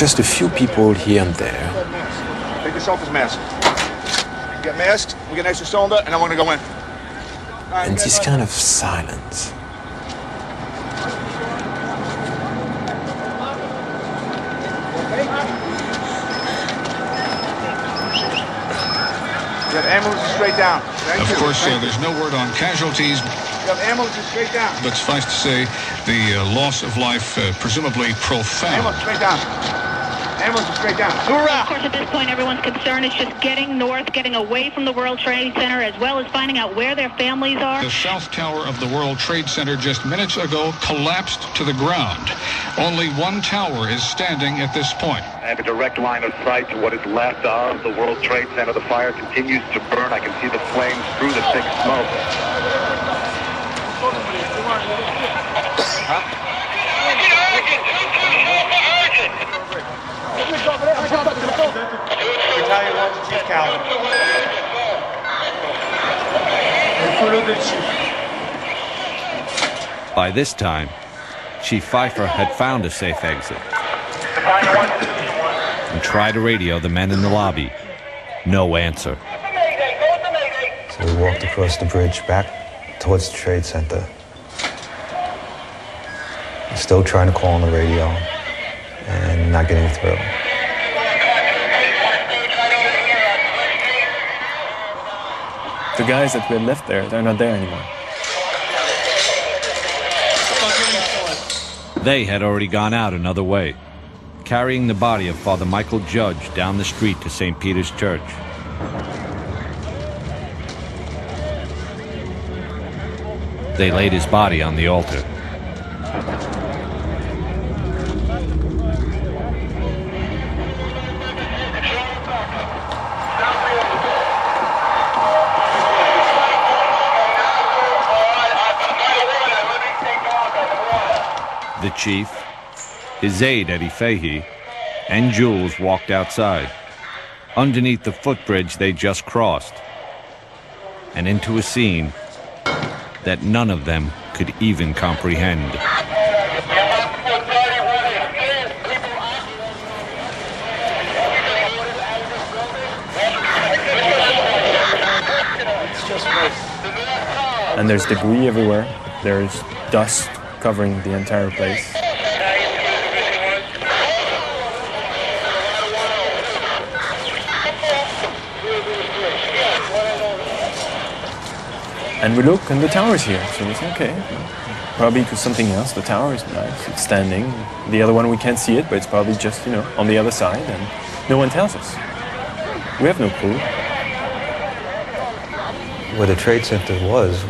just a few people here and there. Take yourself his mask. Get masked, we get an extra cylinder, and I'm gonna go in. And this kind of silence. You have ambulances straight down. Of course, there's no word on casualties. You have ambulances straight down. But suffice to say, the loss of life presumably profound. Ambulance straight down. Ambulance straight down. Of course, at this point, everyone's concern is just getting north, getting away from the World Trade Center, as well as finding out where their families are. The south tower of the World Trade Center just minutes ago collapsed to the ground. Only one tower is standing at this point. I have a direct line of sight to what is left of the World Trade Center. The fire continues to burn. I can see the flames through the thick smoke. Battalion 1 to Chief Calvin. By this time, Chief Pfeiffer had found a safe exit and tried to radio the men in the lobby. No answer. So we walked across the bridge back towards the Trade Center. Still trying to call on the radio and not getting through. The guys that we had left there, they're not there anymore. They had already gone out another way, carrying the body of Father Michael Judge down the street to St. Peter's Church. They laid his body on the altar. The chief, his aide Eddie Fahey, and Jules walked outside, underneath the footbridge they just crossed, and into a scene that none of them could even comprehend. And there's debris everywhere. There's dust covering the entire place. And we look, and the tower's here, so we say, okay, probably because something else. The tower is nice, it's standing. The other one, we can't see it, but it's probably just, you know, on the other side, and no one tells us. We have no clue. Where the Trade Center was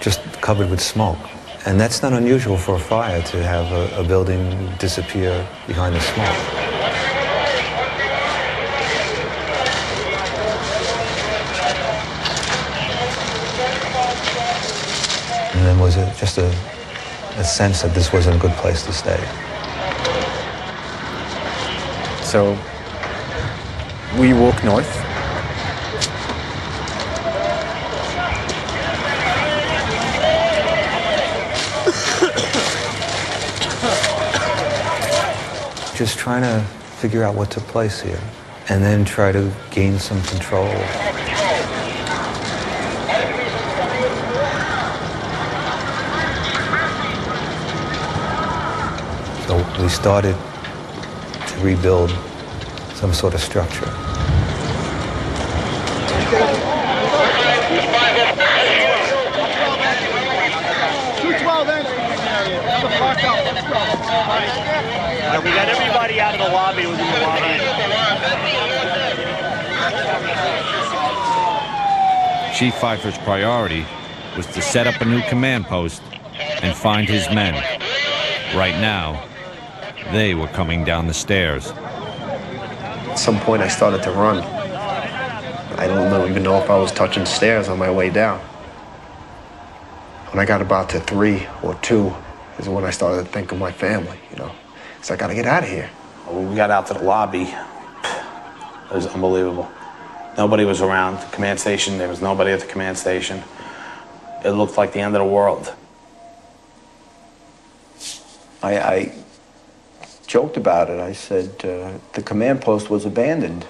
just covered with smoke. And that's not unusual for a fire, to have a building disappear behind the smoke. And then was it just a sense that this wasn't a good place to stay. So we walk north. Just trying to figure out what took place here, and then try to gain some control. So we started to rebuild some sort of structure. We got everybody out of the lobby within the lobby. Chief Pfeiffer's priority was to set up a new command post and find his men. Right now, they were coming down the stairs. At some point I started to run. I don't even know if I was touching stairs on my way down. When I got about to 3 or 2 is when I started to think of my family, you know. So I gotta get out of here. When we got out to the lobby, it was unbelievable. Nobody was around the command station. There was nobody at the command station. It looked like the end of the world. I joked about it. I said the command post was abandoned.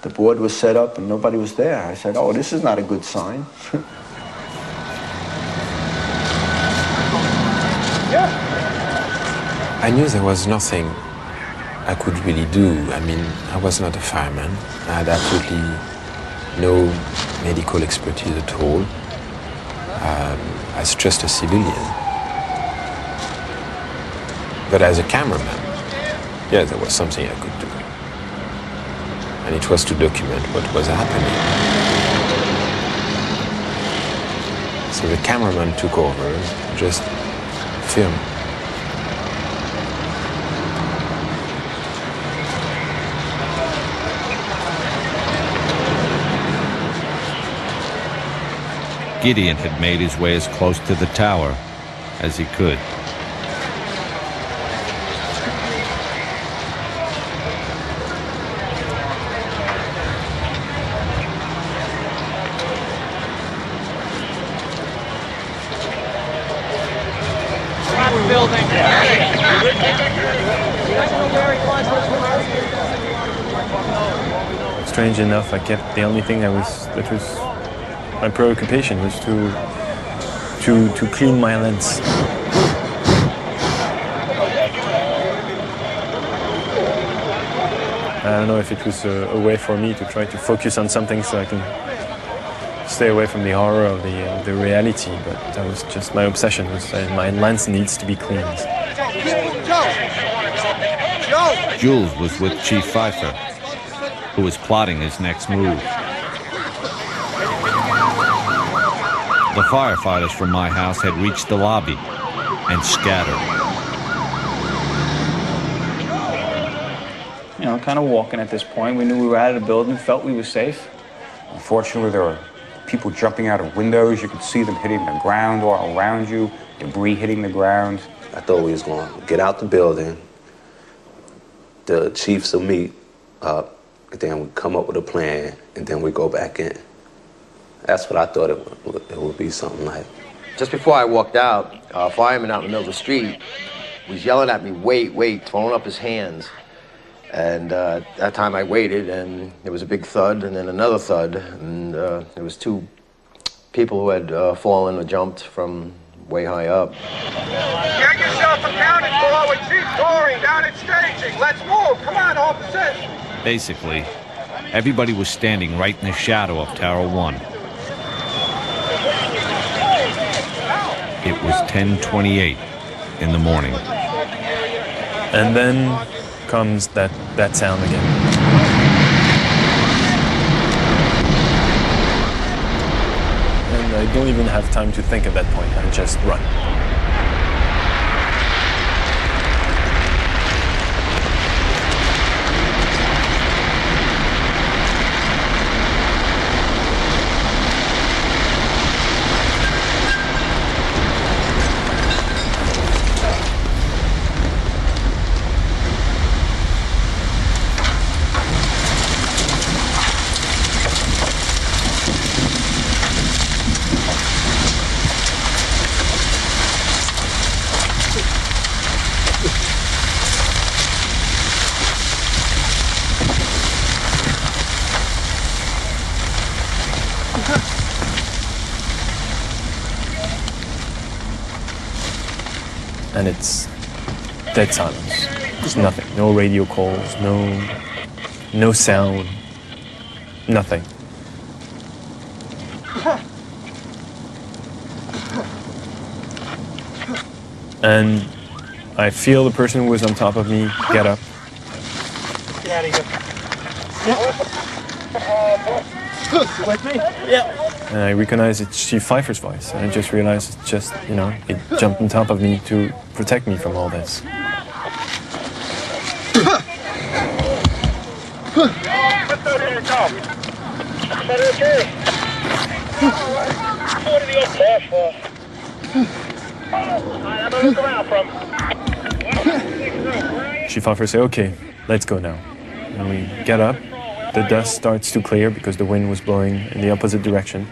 The board was set up and nobody was there. I said, oh, this is not a good sign. I knew there was nothing I could really do. I mean, I was not a fireman. I had absolutely no medical expertise at all. As just a civilian. But as a cameraman, yeah, there was something I could do. And it was to document what was happening. So the cameraman took over, just film. Gideon had made his way as close to the tower as he could. Strange enough, I kept the only thing that was my preoccupation was to clean my lens. I don't know if it was a way for me to try to focus on something so I can stay away from the horror of the reality, but that was just my obsession. Was my lens needs to be cleaned. Jules was with Chief Pfeiffer, who was plotting his next move. The firefighters from my house had reached the lobby and scattered. You know, kind of walking at this point. We knew we were out of the building, felt we were safe. Unfortunately, there were people jumping out of windows. You could see them hitting the ground all around you, debris hitting the ground. I thought we was going to get out the building, the chiefs will meet up, then we come up with a plan, and then we go back in. That's what I thought it would be something like. Just before I walked out, a fireman out in the middle of the street was yelling at me, wait, wait, throwing up his hands. And that time I waited, and there was a big thud, and then another thud, and there was two people who had fallen or jumped from way high up. Get yourself accounted for with Chief Goring down at staging. Let's move. Come on, officers. Basically, everybody was standing right in the shadow of Tower 1. It was 10:28 in the morning. And then comes that sound again. And I don't even have time to think at that point. I just run. And it's dead silence. There's nothing. No radio calls, no sound, nothing. And I feel the person who was on top of me get up. Get out of here. With me? Yeah. And I recognize it's Chief Pfeiffer's voice. And I just realized it's just, you know, it jumped on top of me to protect me from all this. Chief Pfeiffer said, okay, let's go now. And we get up. The dust starts to clear because the wind was blowing in the opposite direction.